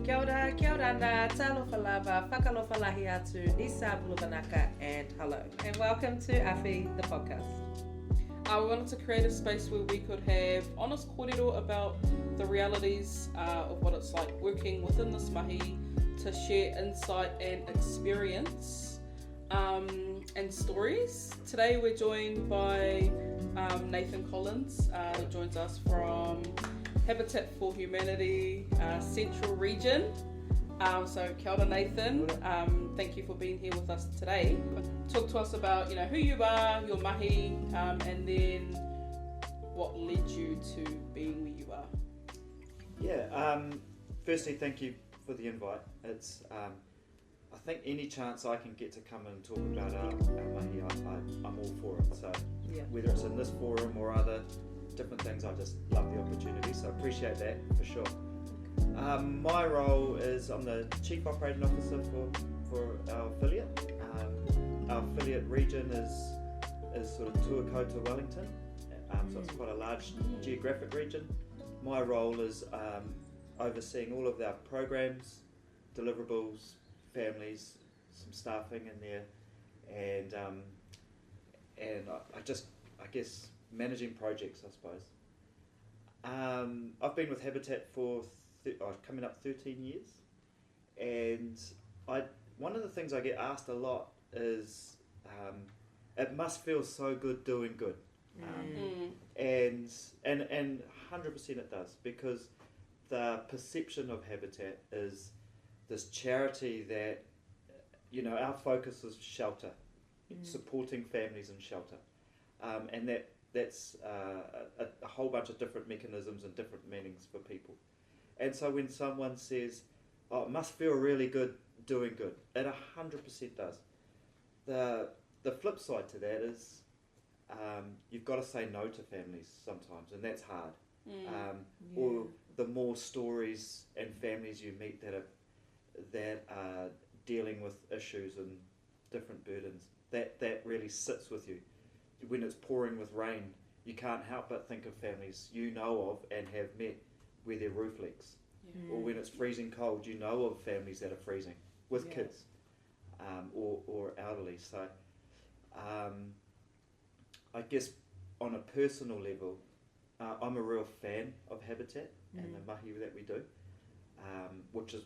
Kia ora ana, talofa lava, whakalofa lahi atu, nisa bluvanaka, and hello. And welcome to Afi, the podcast. We wanted to create a space where we could have honest kōrero about the realities of what it's like working within this mahi, to share insight and experience and stories. Today we're joined by Nathan Collins, who joins us from Habitat for Humanity Central Region. So kia ora Nathan, thank you for being here with us today. Talk to us about who you are, your mahi, and then what led you to being where you are. Firstly, thank you for the invite. It's I think any chance I can get to come and talk about our mahi, I'm all for it. So whether it's in this forum or other different things, I just love the opportunity. So I appreciate that for sure. My role is I'm the Chief Operating Officer for our affiliate. Our affiliate region is sort of Tuakau to Wellington, so it's quite a large geographic region. My role is overseeing all of our programs, deliverables, families, some staffing in there, and I guess managing projects, I suppose. I've been with Habitat for coming up 13 years, and one of the things I get asked a lot is it must feel so good doing good, and 100% it does, because the perception of Habitat is this charity that our focus is shelter, supporting families in shelter, and that's a whole bunch of different mechanisms and different meanings for people. And so when someone says, "Oh, it must feel really good doing good," it 100% does. The flip side to that is you've got to say no to families sometimes, and that's hard. Or the more stories and families you meet that are dealing with issues and different burdens, that really sits with you. When it's pouring with rain, you can't help but think of families you know of and have met where their roof leaks. Or when it's freezing cold, you know of families that are freezing with kids or elderly. So I guess on a personal level, I'm a real fan of Habitat and the mahi that we do, which is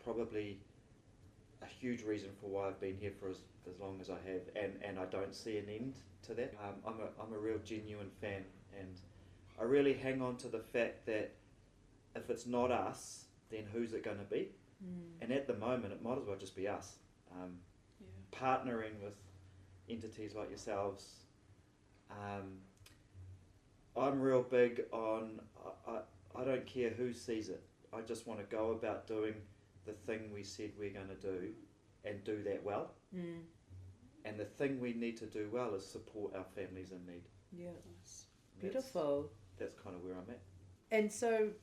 probably a huge reason for why I've been here for as long as I have, and I don't see an end to that. I'm a real genuine fan, and I really hang on to the fact that if it's not us, then who's it going to be? And at the moment, it might as well just be us. Partnering with entities like yourselves. I'm real big on, I don't care who sees it. I just want to go about doing the thing we said we're going to do and do that well. And the thing we need to do well is support our families in need. Yeah, beautiful. That's kind of where I'm at. And so,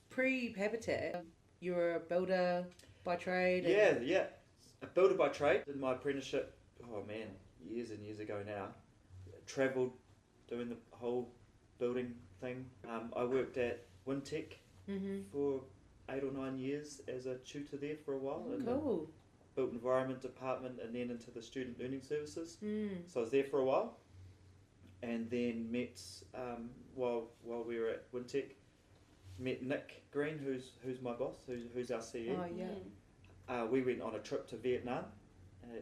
pre-Habitat, you were a builder by trade? Yeah. A builder by trade. Did my apprenticeship, years and years ago now. Travelled doing the whole building thing. I worked at Wintec for 8 or 9 years as a tutor there for a while. Cool. Built environment department and then into the student learning services. So I was there for a while, and then met while we were at Wintec, met Nick Green, who's my boss, who's our CEO. Oh yeah. We went on a trip to Vietnam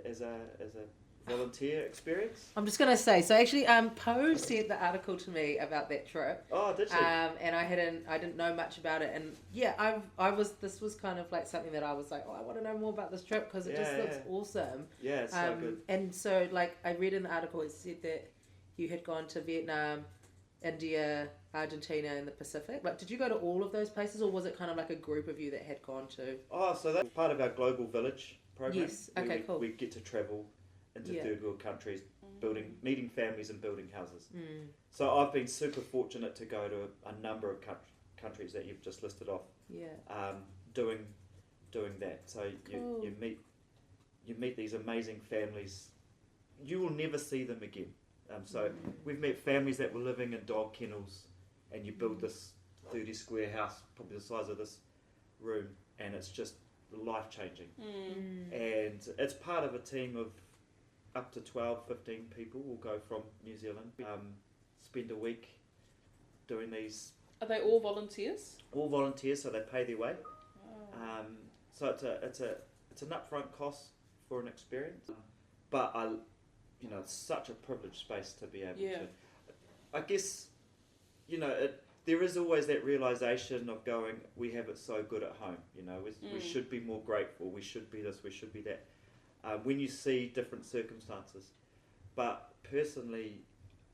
as a volunteer experience. I'm just gonna say, so actually, Poe sent the article to me about that trip. Oh, did she? And I didn't know much about it, and this was kind of like something that I was like, I want to know more about this trip because it just looks awesome. Yeah, it's so good. And so, like, I read in the article, it said that you had gone to Vietnam, India, Argentina, and the Pacific. Like, did you go to all of those places, or was it kind of like a group of you that had gone to? Oh, so that's part of our Global Village program. Yes. Okay. Cool. We get to travel into third world countries, meeting families and building houses. So I've been super fortunate to go to a number of countries that you've just listed off. Doing that. So you meet these amazing families. You will never see them again. So we've met families that were living in dog kennels, and you build this 30 square house, probably the size of this room, and it's just life changing. Mm. And it's part of a team of up to 12, 15 people will go from New Zealand, spend a week doing these. Are they all volunteers? All volunteers, so they pay their way. Wow. So it's an upfront cost for an experience, but it's such a privileged space to be able Yeah. to. I guess, there is always that realization of going, we have it so good at home. We should be more grateful. We should be this. We should be that. When you see different circumstances, but personally,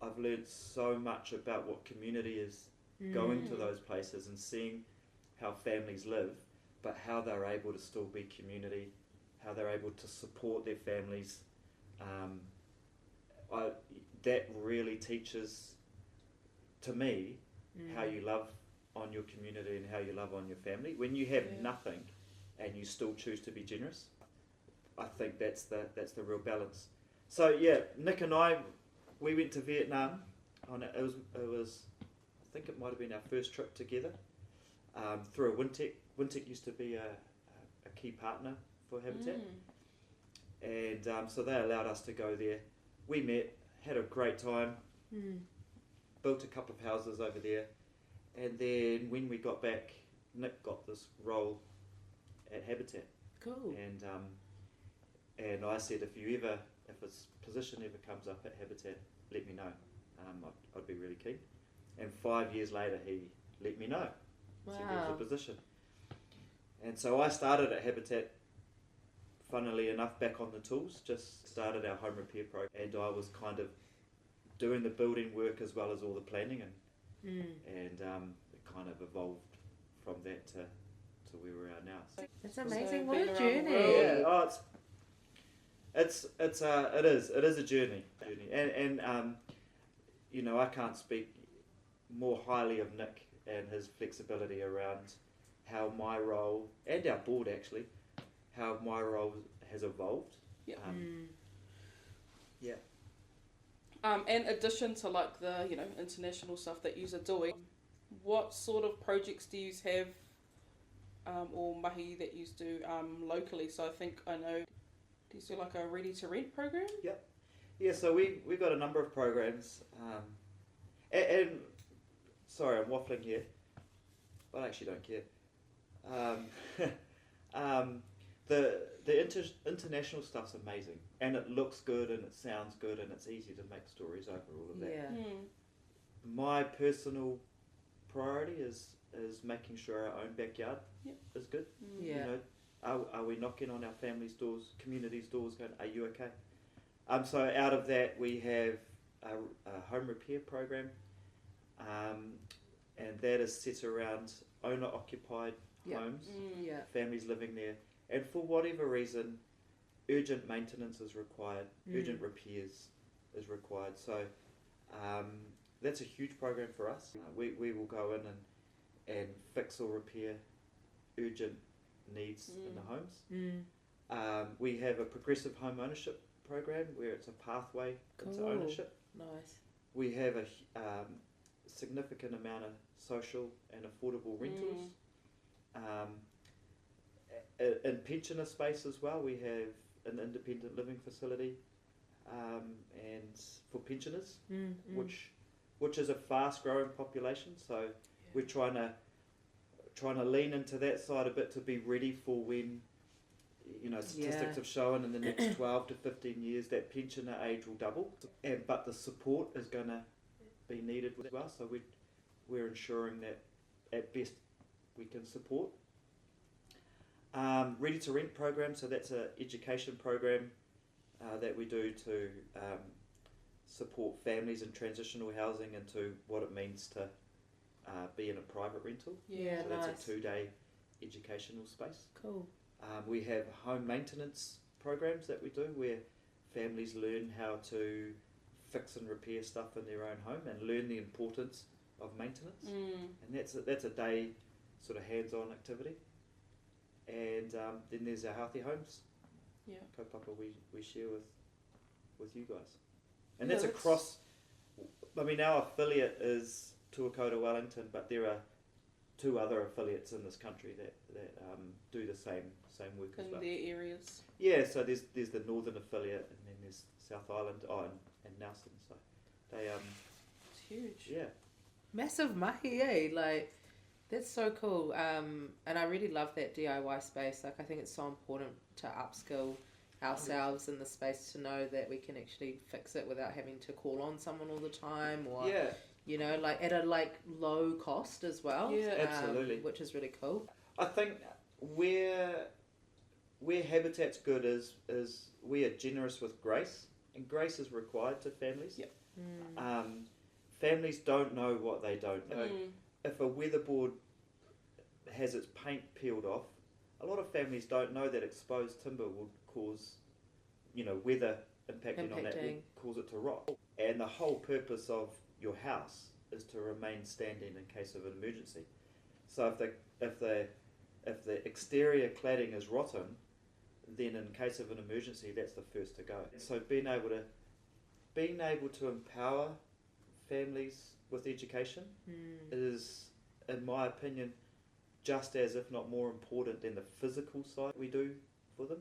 I've learned so much about what community is. Going to those places and seeing how families live, but how they're able to still be community, how they're able to support their families. That really teaches to me how you love on your community and how you love on your family. When you have nothing and you still choose to be generous, I think that's the real balance. So yeah, Nick and I, we went to Vietnam. It was I think it might have been our first trip together, through a Wintec. Wintec used to be a key partner for Habitat, and so they allowed us to go there. We met, had a great time, built a couple of houses over there, and then when we got back, Nick got this role at Habitat. Cool. And I said, if his position ever comes up at Habitat, let me know. I'd be really keen. And 5 years later, he let me know. Wow. So there was a position. And so I started at Habitat, funnily enough, back on the tools, just started our home repair program. And I was kind of doing the building work as well as all the planning. And it kind of evolved from that to where we are now. So That's amazing. So What being a around the journey. world. yeah, it is a journey. And I can't speak more highly of Nick and his flexibility around how my role, and our board actually, how my role has evolved. Yeah. In addition to like the international stuff that you are doing, what sort of projects do you have, or mahi that you do locally? So I know, do you do like a ready to rent program? Yeah, so we got a number of programs, and sorry, I'm waffling here, but I actually don't care. The international stuff's amazing, and it looks good, and it sounds good, and it's easy to make stories over all of that. Yeah. My personal priority is making sure our own backyard is good. Yeah. Are we knocking on our family's doors, community's doors, going, are you okay? So out of that, we have a home repair program, and that is set around owner-occupied homes, families living there, and for whatever reason, urgent maintenance is required, urgent repairs is required. So that's a huge program for us. We will go in and fix or repair urgent needs in the homes. We have a progressive home ownership program where it's a pathway into ownership. Nice. We have a significant amount of social and affordable rentals. In pensioner space as well, we have an independent living facility, and for pensioners, which is a fast growing population. So we're trying to lean into that side a bit to be ready for when statistics have shown in the next 12 to 15 years that pensioner age will double, but the support is going to be needed as well. So we're ensuring that at best we can support. Ready to rent program, so that's an education program that we do to support families in transitional housing into what it means to be in a private rental. Yeah, so that's a 2-day educational space. Cool. We have home maintenance programs that we do where families learn how to fix and repair stuff in their own home and learn the importance of maintenance. And that's a day sort of hands-on activity. And then there's our healthy homes kaupapa we share with you guys. And that's across, our affiliate is Tuakota Wellington, but there are two other affiliates in this country that do the same work as In well. their areas. Yeah, so there's the Northern affiliate, and then there's South Island, and Nelson. So they It's huge. yeah. Massive mahi, eh? Like, that's so cool. And I really love that DIY space. Like, I think it's so important to upskill ourselves in the space to know that we can actually fix it without having to call on someone all the time, or Yeah, you know, like at a low cost as well. Yeah. Absolutely. Which is really cool. I think where Habitat's good is we are generous with grace, and grace is required to families. Yep. Families don't know what they don't know. If a weatherboard has its paint peeled off, a lot of families don't know that exposed timber will cause, weather impacting on that will cause it to rot. And the whole purpose of your house is to remain standing in case of an emergency. So if the exterior cladding is rotten, then in case of an emergency, that's the first to go. So being able to empower families with education is, in my opinion, just as if not more important than the physical side we do for them.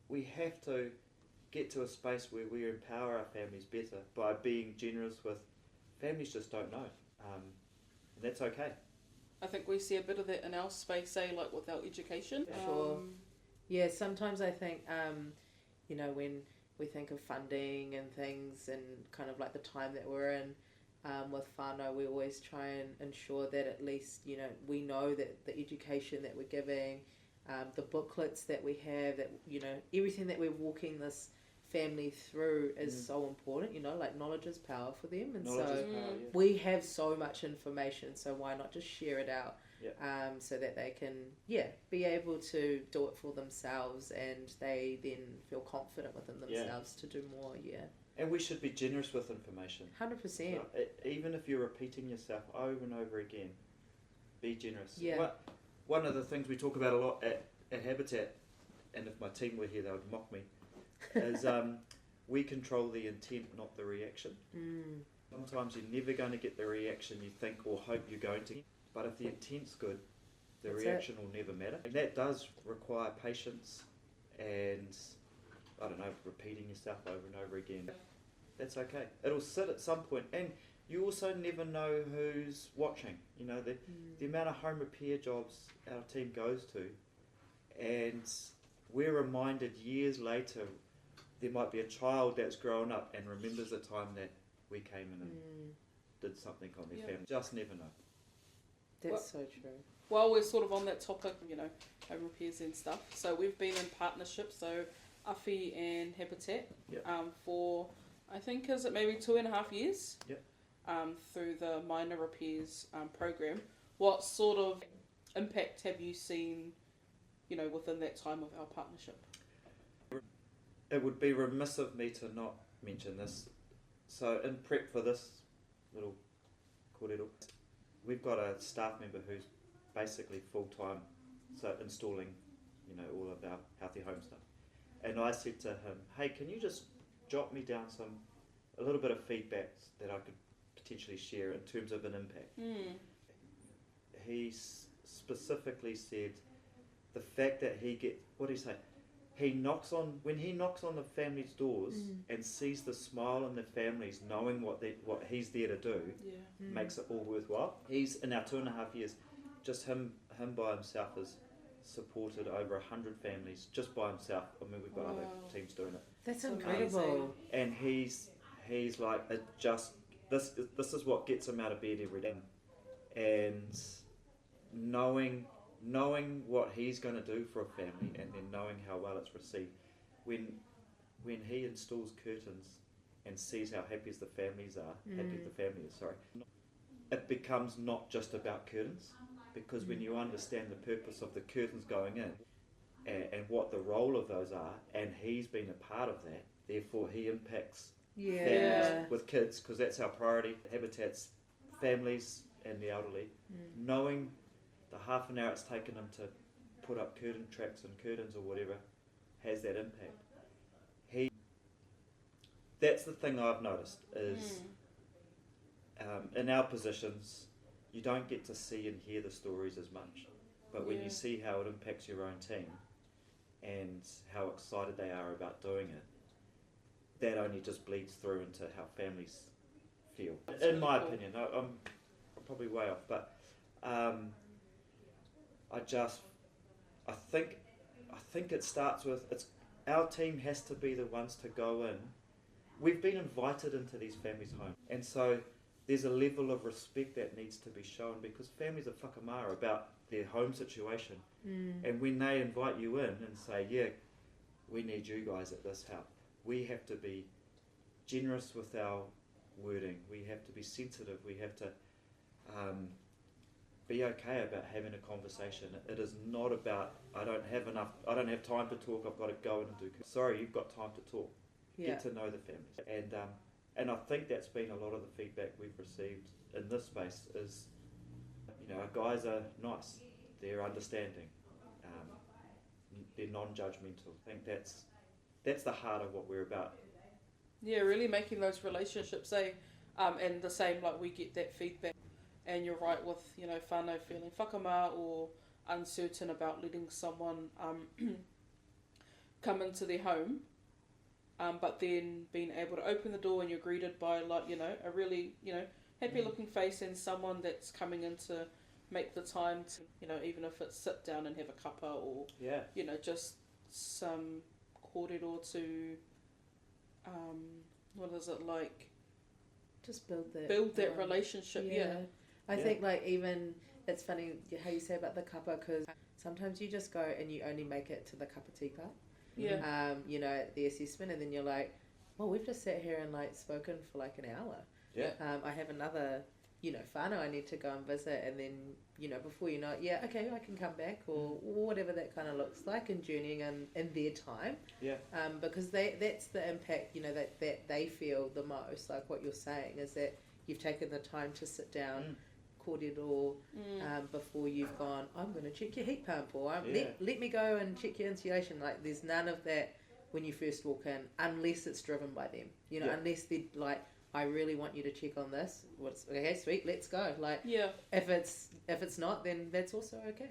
We have to get to a space where we empower our families better by being generous with families just don't know, and that's okay. I think we see a bit of that in our space, like with our education. Sure. Yeah, sometimes I think, when we think of funding and things and kind of like the time that we're in with whānau, we always try and ensure that at least, we know that the education that we're giving, the booklets that we have, that, everything that we're walking this family through is so important, like knowledge is power for them. And Knowledge so is power, yeah. we have so much information, so why not just share it out? Yeah. So that they can, be able to do it for themselves, and they then feel confident within themselves to do more. Yeah. And we should be generous with information. 100%. So, even if you're repeating yourself over and over again, be generous. Yeah. One of the things we talk about a lot at Habitat, and if my team were here, they would mock me, is we control the intent, not the reaction. Sometimes you're never going to get the reaction you think or hope you're going to. But if the intent's good, the reaction will never matter. And that does require patience and, repeating yourself over and over again. That's okay. It'll sit at some point. And you also never know who's watching. The amount of home repair jobs our team goes to, and we're reminded years later there might be a child that's grown up and remembers the time that we came in and did something on their family. Just never know. That's so true. While we're sort of on that topic, home repairs and stuff, so we've been in partnership, so Awhi and Habitat, for, I think, is it maybe 2.5 years? Yep. Through the minor repairs program. What sort of impact have you seen, within that time of our partnership? It would be remiss of me to not mention this. So in prep for this little kōrero, we've got a staff member who's basically full-time, so installing, all of our healthy home stuff. And I said to him, hey, can you just jot me down a little bit of feedback that I could potentially share in terms of an impact? He specifically said the fact that he gets, what do you say? When he knocks on the family's doors and sees the smile in the families, knowing what he's there to do, makes it all worthwhile. He's, in our 2.5 years, just him by himself has supported over 100 families just by himself. I mean, we've got other teams doing it. That's incredible. incredible. And he's like, this is what gets him out of bed every day, and knowing what he's going to do for a family, and then knowing how well it's received. When he installs curtains and sees how happy the family is, it becomes not just about curtains, because when you understand the purpose of the curtains going in and what the role of those are, and he's been a part of that, therefore he impacts families with kids, because that's our priority. Habitat's families and the elderly, knowing the half an hour it's taken them to put up curtain tracks and curtains or whatever has that impact. That's the thing I've noticed is in our positions, you don't get to see and hear the stories as much. But when you see how it impacts your own team and how excited they are about doing it, that only just bleeds through into how families feel. That's in really my cool. opinion, I'm probably way off, but I think it starts with our team has to be the ones to go in. We've been invited into these families' homes, and so there's a level of respect that needs to be shown because families are whakamara about their home situation. And when they invite you in and say, yeah, we need you guys at this help, we have to be generous with our wording, we have to be sensitive, we have to be okay about having a conversation. It is not about, I don't have time to talk, I've got to go in and do, sorry, you've got time to talk. Get to know the families. And I think that's been a lot of the feedback we've received in this space is, our guys are nice, they're understanding, they're non-judgmental. I think that's the heart of what we're about. Yeah, really making those relationships, and the same, like we get that feedback, and you're right with, whānau feeling whakama or uncertain about letting someone come into their home, but then being able to open the door and you're greeted by a really, happy looking face and someone that's coming in to make the time to, even if it's sit down and have a cuppa or, just some kōrero to, what is it like? Just build that relationship, I think even, it's funny how you say about the cuppa, because sometimes you just go and you only make it to the cup of tea part. At the assessment, and then you're like, well, we've just sat here and spoken for an hour. I have another whānau I need to go and visit, and then before you know it, okay, I can come back, or whatever that kind of looks like, and journeying in their time, because that's the impact that they feel the most. Like what you're saying is that you've taken the time to sit down, kōrero, before you've gone, I'm going to check your heat pump, or let me go and check your insulation. There's none of that when you first walk in, unless it's driven by them, unless they're like, I really want you to check on this. Okay, sweet, let's go. If it's not, then that's also okay.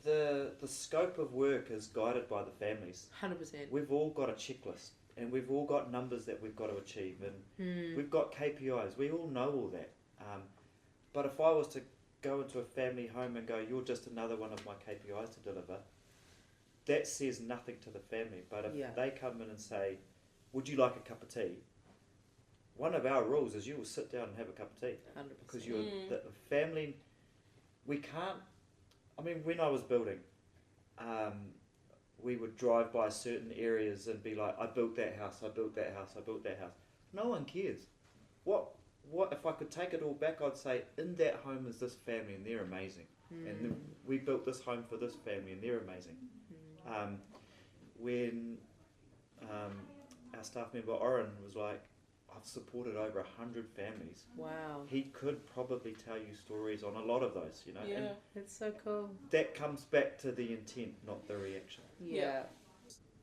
The scope of work is guided by the families. 100%. We've all got a checklist, and we've all got numbers that we've got to achieve, and we've got KPIs. We all know all that. But if I was to go into a family home and go, you're just another one of my KPIs to deliver, that says nothing to the family. But if they come in and say, would you like a cup of tea? One of our rules is you will sit down and have a cup of tea. 100%. Because you're the family. We can't. I mean, when I was building, we would drive by certain areas and be like, I built that house, I built that house, I built that house. No one cares. What if I could take it all back? I'd say, in that home is this family, and they're amazing. And we built this home for this family, and they're amazing. When our staff member Oren was like, I've supported over 100 families. Wow. He could probably tell you stories on a lot of those, And that's so cool. That comes back to the intent, not the reaction. Yeah.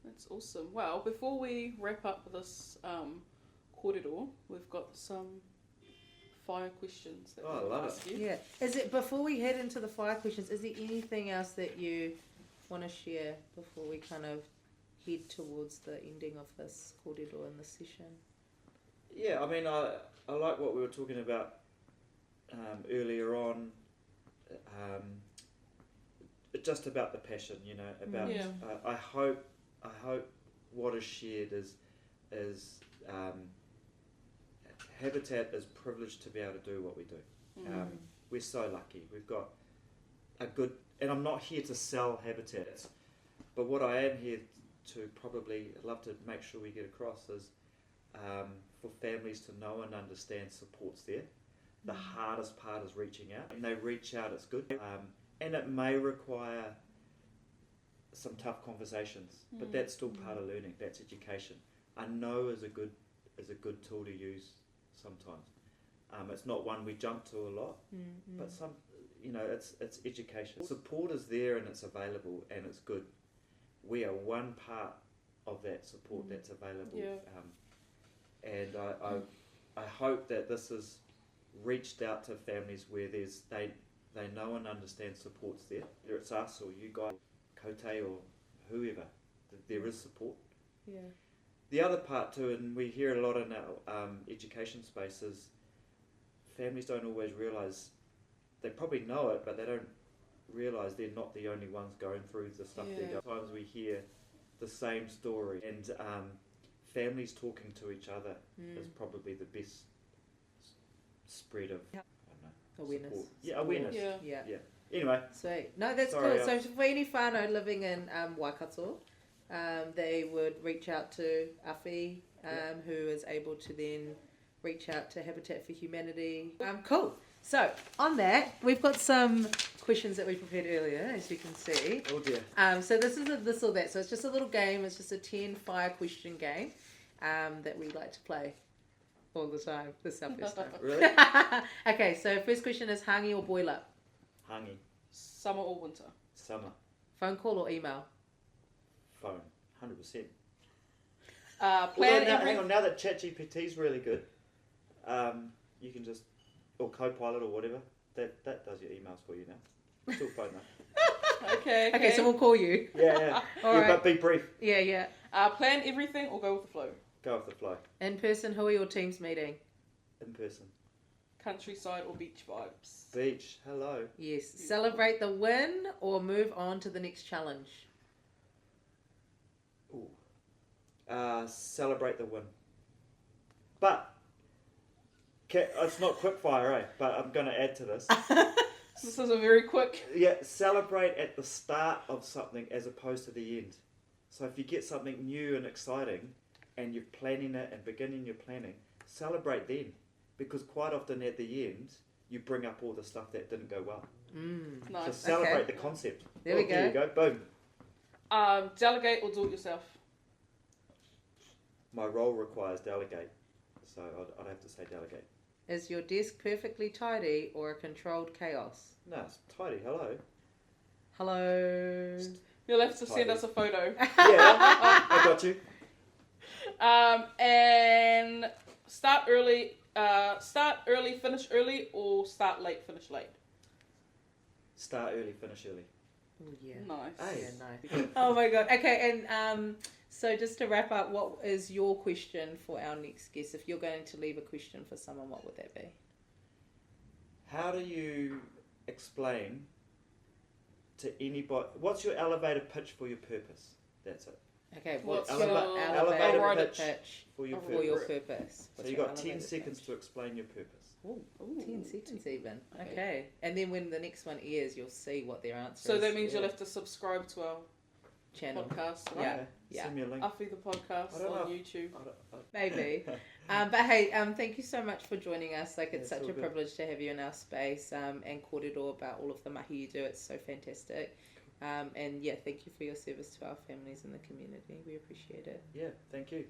That's awesome. Well, before we wrap up this kōrero, we've got some fire questions that we'll ask you. Yeah. Is it, before we head into the fire questions, is there anything else that you want to share before we kind of head towards the ending of this kōrero in this session? Yeah, I mean, I like what we were talking about earlier on, just about the passion, about, I hope what is shared is Habitat is privileged to be able to do what we do. We're so lucky. We've got a good, and I'm not here to sell Habitat, but what I am here to probably love to make sure we get across is for families to know and understand support's there. The hardest part is reaching out. When they reach out, it's good. And it may require some tough conversations, but that's still part of learning. That's education. A no is a good tool to use sometimes. It's not one we jump to a lot, but it's education. Support is there and it's available and it's good. We are one part of that support that's available. And I hope that this is reached out to families where they know and understand support's there. Whether it's us or you guys, Kote or whoever, there is support. Yeah. The other part too, and we hear a lot in our education spaces, families don't always realise, they probably know it, but they don't realise they're not the only ones going through the stuff they're going. Sometimes we hear the same story, and families talking to each other is probably the best spread of I don't know, Awareness. support. Yeah, awareness. Yeah. Anyway, Sweet. No, that's Sorry, cool. So for any whānau living in Waikato, they would reach out to Awhi, who is able to then reach out to Habitat for Humanity. Cool. So on that, we've got some questions that we prepared earlier, as you can see. oh dear. So this is a this or that. So it's just a little game. It's just a 10 fire question game that we like to play all the time. This is our first time. Really? Okay, so first question is hangi or boiler? Hangi. Summer or winter? Summer. Phone call or email? Phone. 100%. Plan Hang on, now that ChatGPT is really good, you can just, or Copilot or whatever, that does your emails for you now. Still phone though. Okay. Okay, so we'll call you. Yeah. All Yeah, right. but be brief. Yeah. Plan everything or go with the flow? Go with the flow. In person, hui or Teams meeting? In person. Countryside or beach vibes? Beach. Hello. Yes. Celebrate the win or move on to the next challenge? Ooh. Celebrate the win. But it's not quick fire, eh? But I'm going to add to this. This is a very quick. Yeah, celebrate at the start of something as opposed to the end. So if you get something new and exciting and you're planning it and beginning your planning, celebrate then. Because quite often at the end, you bring up all the stuff that didn't go well. Nice. So celebrate Okay. the concept. There we go. There you go. Boom. Delegate or do it yourself? My role requires delegate. So I'd have to say delegate. Is your desk perfectly tidy or a controlled chaos? No, it's tidy. Hello. Hello. You'll have to Tidy. send us a photo. Yeah, I got you. And start early, finish early, or start late, finish late? Start early, finish early. Oh, yeah. Nice. Hey. Yeah, nice. Oh my god. Okay, and so just to wrap up, what is your question for our next guest? If you're going to leave a question for someone, what would that be? How do you explain to anybody, what's your elevator pitch for your purpose? That's it. Okay, What's what's your your elevator elevator pitch pitch for your for your purpose? purpose? So What's you've your got 10 elevator seconds pitch? to explain your purpose. Ooh, Ooh. 10 seconds even. Okay. Okay. And then when the next one airs, you'll see what their answer So is. that means you'll have to subscribe to our channel. podcast, Yeah. right? Okay. Yeah. Send me a link. Awhi the podcast I don't on know. YouTube. Maybe. But hey, thank you so much for joining us. Like, it's Yeah, such it's all a good. privilege to have you in our space, and kōrero about all of the mahi you do. It's so fantastic. And yeah, thank you for your service to our families and the community. We appreciate it. Yeah, thank you.